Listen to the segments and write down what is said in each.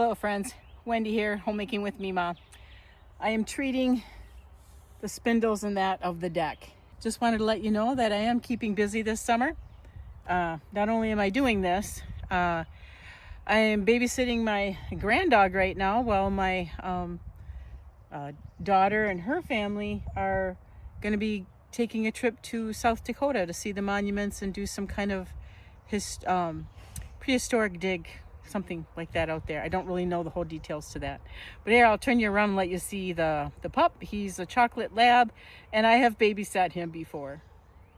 Hello friends, Wendy here, Homemaking with Mima. I am treating the spindles and that of the deck. Just wanted to let you know that I am keeping busy this summer. Not only am I doing this, I am babysitting my granddog right now while my daughter and her family are going to be taking a trip to South Dakota to see the monuments and do some kind of prehistoric dig, something like that out there. I don't really know the whole details to that. But here, I'll turn you around and let you see the pup. He's a chocolate lab, and I have babysat him before.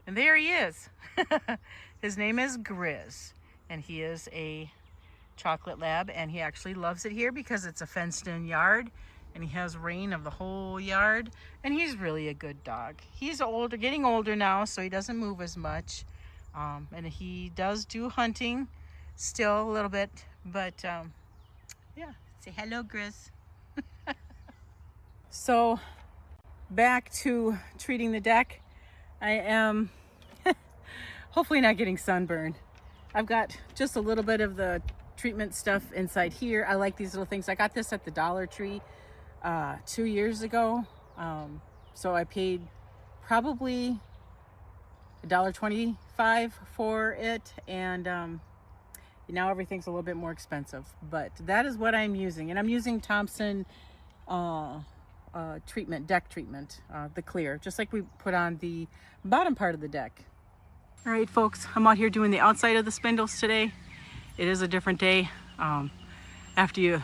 And there he is. His name is Grizz, and he is a chocolate lab, and he actually loves it here because it's a fenced-in yard, and he has reign of the whole yard, and he's really a good dog. He's older, getting older now, so he doesn't move as much, and he does do hunting still a little bit, but yeah. Say hello, Grizz. So back to treating the deck. I am hopefully not getting sunburned. I've got just a little bit of the treatment stuff inside here. I like these little things. I got this at the Dollar Tree 2 years ago. So I paid probably $1.25 for it, and now everything's a little bit more expensive, but that is what I'm using. And I'm using Thompson treatment, deck treatment, the clear, just like we put on the bottom part of the deck. All right, folks, I'm out here doing the outside of the spindles today. It is a different day. After you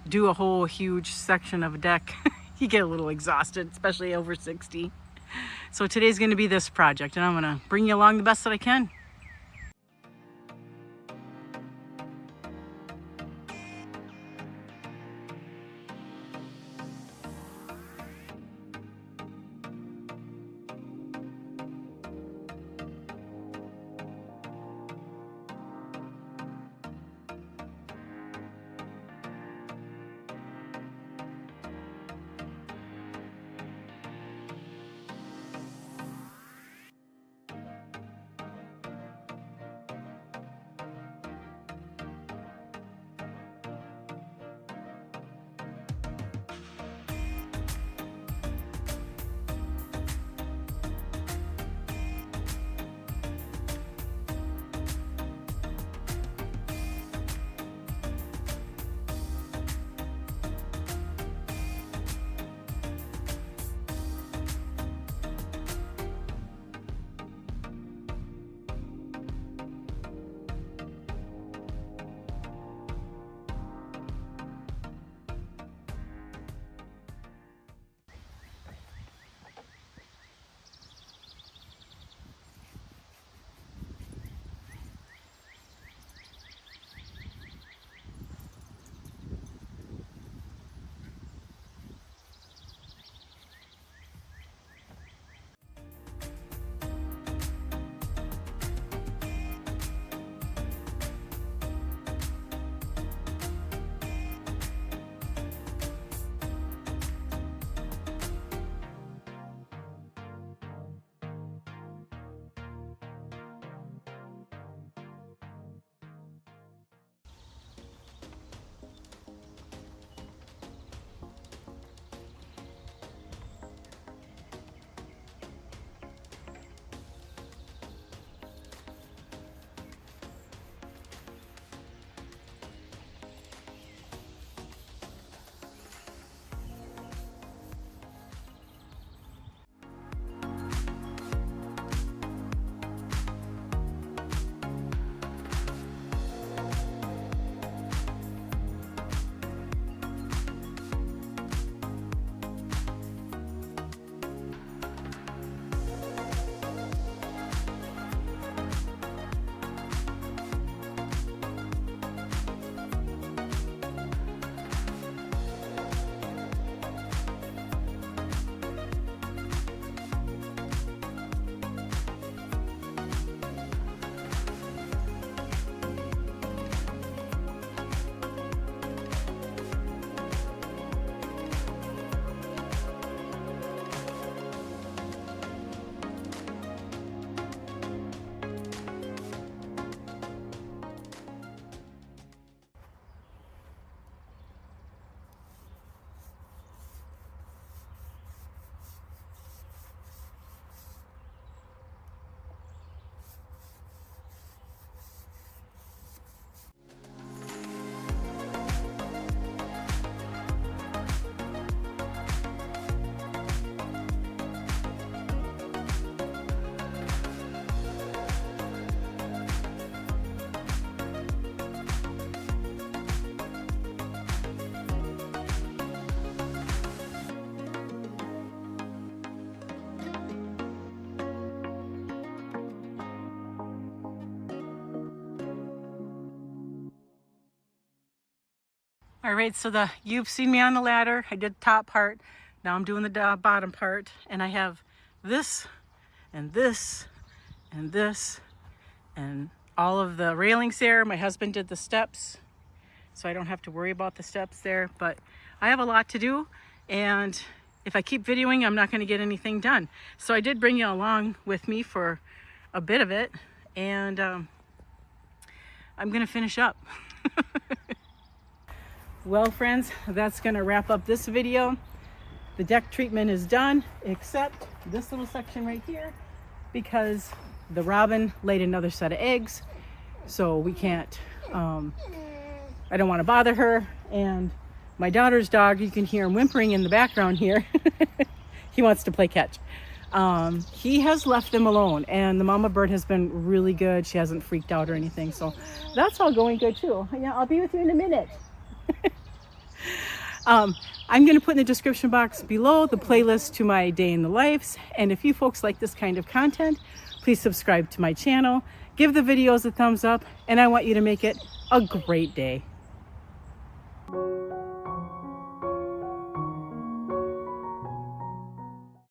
do a whole huge section of a deck, you get a little exhausted, especially over 60. So today's going to be this project, and I'm going to bring you along the best that I can. All right, so you've seen me on the ladder. I did the top part. Now I'm doing the bottom part, and I have this and this and this and all of the railings there. My husband did the steps, so I don't have to worry about the steps there, but I have a lot to do, and if I keep videoing, I'm not going to get anything done. So I did bring you along with me for a bit of it, and I'm going to finish up. Well, friends, that's going to wrap up this video. The deck treatment is done, except this little section right here, because the robin laid another set of eggs, so we can't, I don't want to bother her. And my daughter's dog, you can hear him whimpering in the background here. He wants to play catch. He has left them alone, and the mama bird has been really good. She hasn't freaked out or anything, so that's all going good too. Yeah, I'll be with you in a minute. I'm going to put in the description box below the playlist to my day in the lives, and if you folks like this kind of content, please subscribe to my channel, give the videos a thumbs up, and I want you to make it a great day.